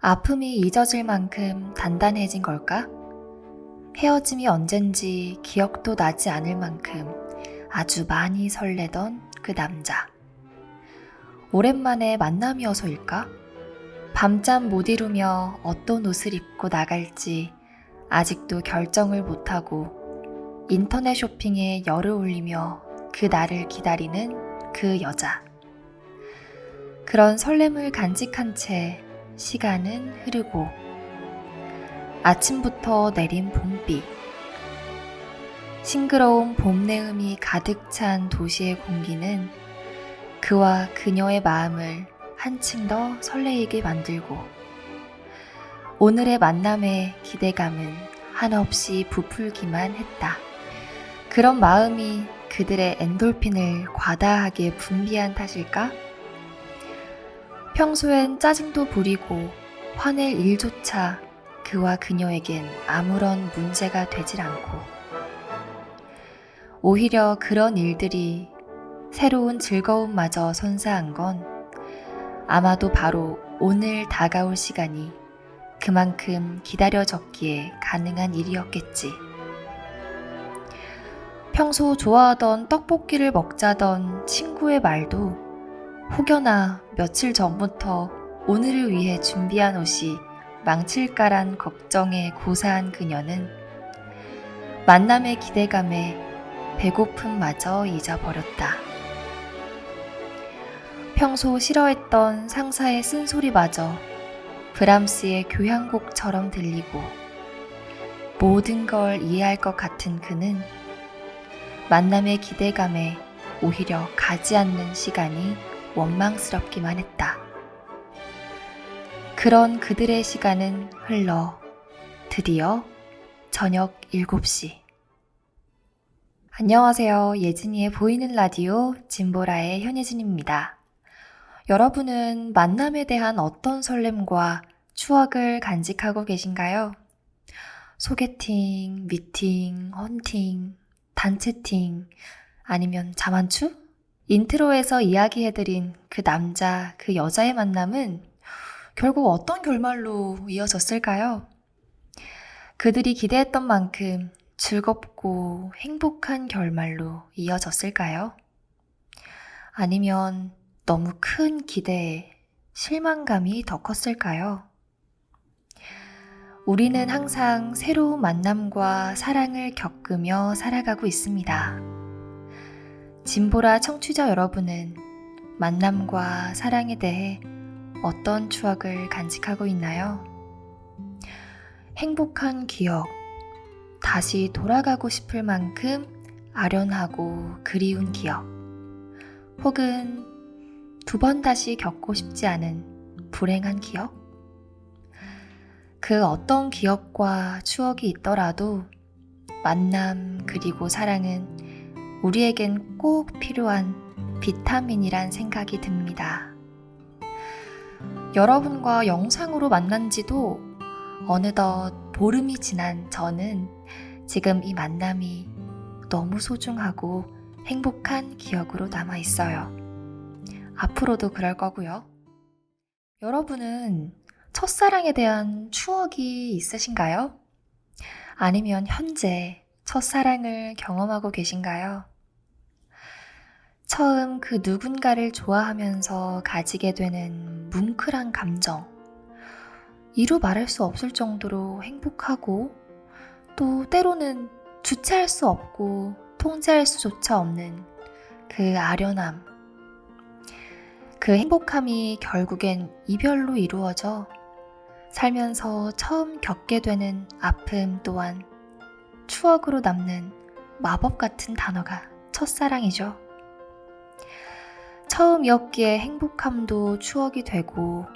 아픔이 잊어질 만큼 단단해진 걸까? 헤어짐이 언젠지 기억도 나지 않을 만큼 아주 많이 설레던 그 남자. 오랜만에 만남이어서일까? 밤잠 못 이루며 어떤 옷을 입고 나갈지 아직도 결정을 못하고 인터넷 쇼핑에 열을 올리며 그 날을 기다리는 그 여자. 그런 설렘을 간직한 채 시간은 흐르고 아침부터 내린 봄비, 싱그러운 봄 내음이 가득 찬 도시의 공기는 그와 그녀의 마음을 한층 더 설레이게 만들고 오늘의 만남의 기대감은 한없이 부풀기만 했다. 그런 마음이 그들의 엔돌핀을 과다하게 분비한 탓일까? 평소엔 짜증도 부리고 화낼 일조차 그와 그녀에겐 아무런 문제가 되질 않고 오히려 그런 일들이 새로운 즐거움마저 선사한 건 아마도 바로 오늘 다가올 시간이 그만큼 기다려졌기에 가능한 일이었겠지. 평소 좋아하던 떡볶이를 먹자던 친구의 말도 혹여나 며칠 전부터 오늘을 위해 준비한 옷이 망칠까란 걱정에 고사한 그녀는 만남의 기대감에 배고픔마저 잊어버렸다. 평소 싫어했던 상사의 쓴소리마저 브람스의 교향곡처럼 들리고 모든 걸 이해할 것 같은 그는 만남의 기대감에 오히려 가지 않는 시간이 원망스럽기만 했다. 그런 그들의 시간은 흘러 드디어 저녁 7시. 안녕하세요. 예진이의 보이는 라디오 진보라의 현예진입니다. 여러분은 만남에 대한 어떤 설렘과 추억을 간직하고 계신가요? 소개팅, 미팅, 헌팅, 단체팅, 아니면 자만추? 인트로에서 이야기해드린 그 남자, 그 여자의 만남은 결국 어떤 결말로 이어졌을까요? 그들이 기대했던 만큼 즐겁고 행복한 결말로 이어졌을까요? 아니면 너무 큰 기대에 실망감이 더 컸을까요? 우리는 항상 새로운 만남과 사랑을 겪으며 살아가고 있습니다. 진보라 청취자 여러분은 만남과 사랑에 대해 어떤 추억을 간직하고 있나요? 행복한 기억, 다시 돌아가고 싶을 만큼 아련하고 그리운 기억, 혹은 두 번 다시 겪고 싶지 않은 불행한 기억? 그 어떤 기억과 추억이 있더라도 만남 그리고 사랑은 우리에겐 꼭 필요한 비타민이란 생각이 듭니다. 여러분과 영상으로 만난 지도 어느덧 보름이 지난 저는 지금 이 만남이 너무 소중하고 행복한 기억으로 남아 있어요. 앞으로도 그럴 거고요. 여러분은 첫사랑에 대한 추억이 있으신가요? 아니면 현재 첫사랑을 경험하고 계신가요? 처음 그 누군가를 좋아하면서 가지게 되는 뭉클한 감정, 이루 말할 수 없을 정도로 행복하고 또 때로는 주체할 수 없고 통제할 수조차 없는 그 아련함, 그 행복함이 결국엔 이별로 이루어져 살면서 처음 겪게 되는 아픔 또한 추억으로 남는 마법 같은 단어가 첫사랑이죠. 처음이었기에 행복함도 추억이 되고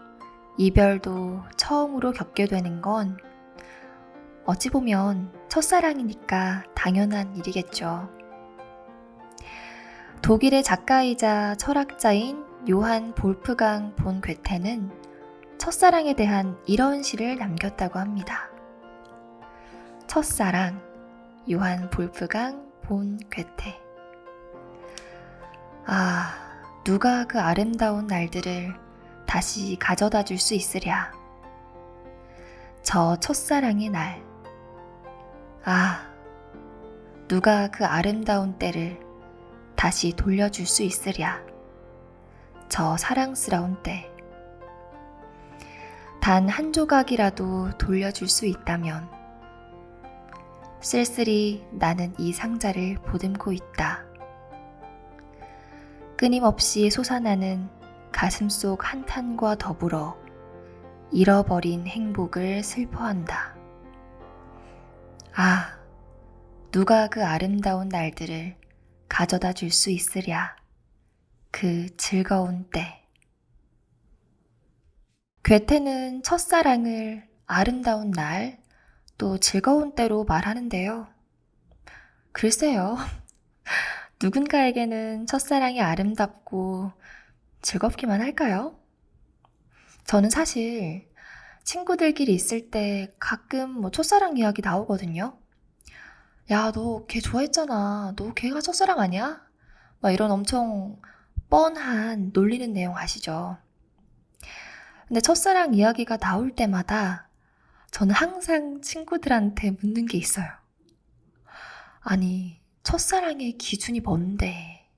이별도 처음으로 겪게 되는 건 어찌 보면 첫사랑이니까 당연한 일이겠죠. 독일의 작가이자 철학자인 요한 볼프강 본 괴테는 첫사랑에 대한 이런 시를 남겼다고 합니다. 첫사랑, 요한 볼프강 본 괴테. 누가 그 아름다운 날들을 다시 가져다 줄 수 있으랴. 저 첫사랑의 날. 아, 누가 그 아름다운 때를 다시 돌려줄 수 있으랴. 저 사랑스러운 때. 단 한 조각이라도 돌려줄 수 있다면 쓸쓸히 나는 이 상자를 보듬고 있다. 끊임없이 솟아나는 가슴속 한탄과 더불어 잃어버린 행복을 슬퍼한다. 아, 누가 그 아름다운 날들을 가져다 줄 수 있으랴. 그 즐거운 때. 괴테는 첫사랑을 아름다운 날, 또 즐거운 때로 말하는데요. 글쎄요. 누군가에게는 첫사랑이 아름답고 즐겁기만 할까요? 저는 사실 친구들끼리 있을 때 가끔 첫사랑 이야기 나오거든요. 야, 너 걔 좋아했잖아. 너 걔가 첫사랑 아니야? 막 이런 엄청 뻔한 놀리는 내용 아시죠? 근데 첫사랑 이야기가 나올 때마다 저는 항상 친구들한테 묻는 게 있어요. 아니, 첫사랑의 기준이 뭔데?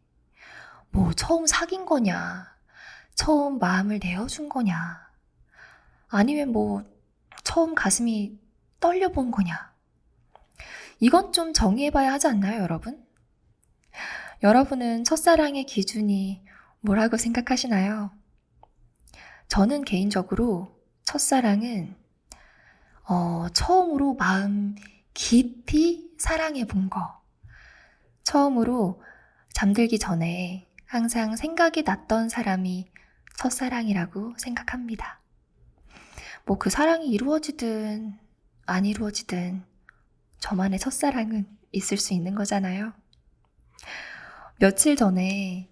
뭐 처음 사귄 거냐? 처음 마음을 내어준 거냐? 아니면 뭐 처음 가슴이 떨려본 거냐? 이건 좀 정의해봐야 하지 않나요, 여러분? 여러분은 첫사랑의 기준이 뭐라고 생각하시나요? 저는 개인적으로 첫사랑은 처음으로 마음 깊이 사랑해 본 거. 처음으로 잠들기 전에 항상 생각이 났던 사람이 첫사랑이라고 생각합니다. 뭐 그 사랑이 이루어지든 안 이루어지든 저만의 첫사랑은 있을 수 있는 거잖아요. 며칠 전에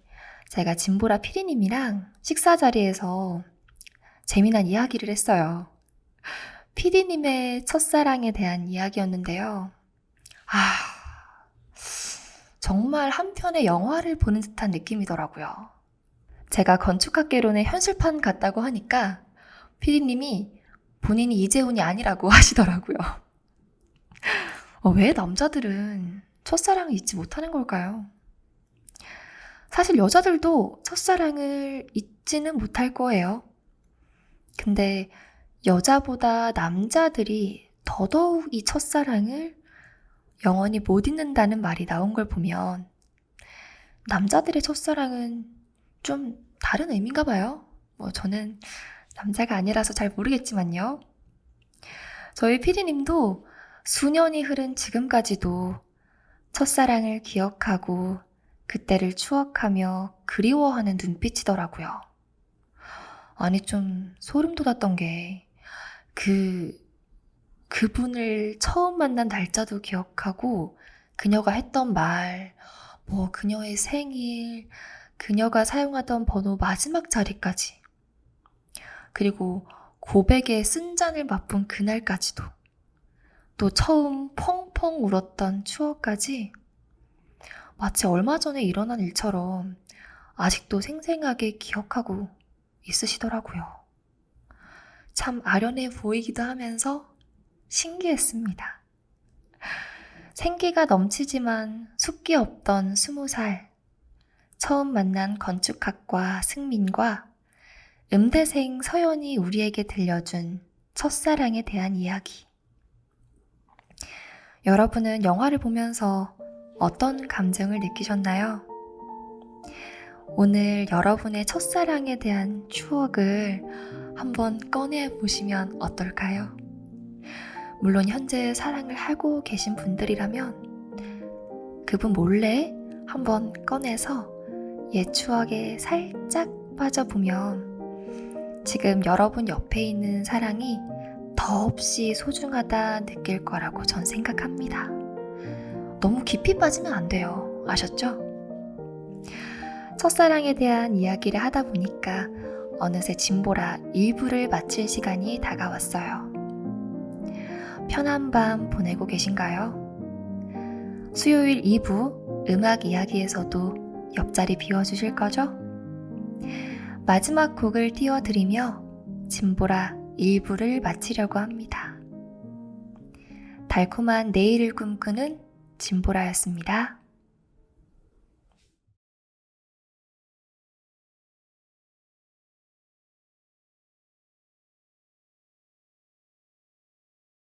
제가 진보라 피디님이랑 식사 자리에서 재미난 이야기를 했어요. 피디님의 첫사랑에 대한 이야기였는데요. 정말 한 편의 영화를 보는 듯한 느낌이더라고요. 제가 건축학개론의 현실판 같다고 하니까 피디님이 본인이 이재훈이 아니라고 하시더라고요. 왜 남자들은 첫사랑을 잊지 못하는 걸까요? 사실 여자들도 첫사랑을 잊지는 못할 거예요. 근데 여자보다 남자들이 더더욱 이 첫사랑을 영원히 못 잊는다는 말이 나온 걸 보면 남자들의 첫사랑은 좀 다른 의미인가 봐요. 저는 남자가 아니라서 잘 모르겠지만요. 저희 피디님도 수년이 흐른 지금까지도 첫사랑을 기억하고 그때를 추억하며 그리워하는 눈빛이더라고요. 아니, 좀 소름 돋았던 게 그분을 처음 만난 날짜도 기억하고 그녀가 했던 말, 그녀의 생일, 그녀가 사용하던 번호 마지막 자리까지, 그리고 고백의 쓴잔을 맛본 그날까지도, 또 처음 펑펑 울었던 추억까지 마치 얼마 전에 일어난 일처럼 아직도 생생하게 기억하고 있으시더라고요. 참 아련해 보이기도 하면서 신기했습니다. 생기가 넘치지만 숫기 없던 20살, 처음 만난 건축학과 승민과 음대생 서연이 우리에게 들려준 첫사랑에 대한 이야기. 여러분은 영화를 보면서 어떤 감정을 느끼셨나요? 오늘 여러분의 첫사랑에 대한 추억을 한번 꺼내보시면 어떨까요? 물론 현재 사랑을 하고 계신 분들이라면 그분 몰래 한번 꺼내서 옛 추억에 살짝 빠져보면 지금 여러분 옆에 있는 사랑이 더없이 소중하다 느낄 거라고 전 생각합니다. 너무 깊이 빠지면 안 돼요. 아셨죠? 첫사랑에 대한 이야기를 하다 보니까 어느새 진보라 1부를 마칠 시간이 다가왔어요. 편한 밤 보내고 계신가요? 수요일 2부 음악 이야기에서도 옆자리 비워주실 거죠? 마지막 곡을 띄워드리며 진보라 1부를 마치려고 합니다. 달콤한 내일을 꿈꾸는 진보라였습니다.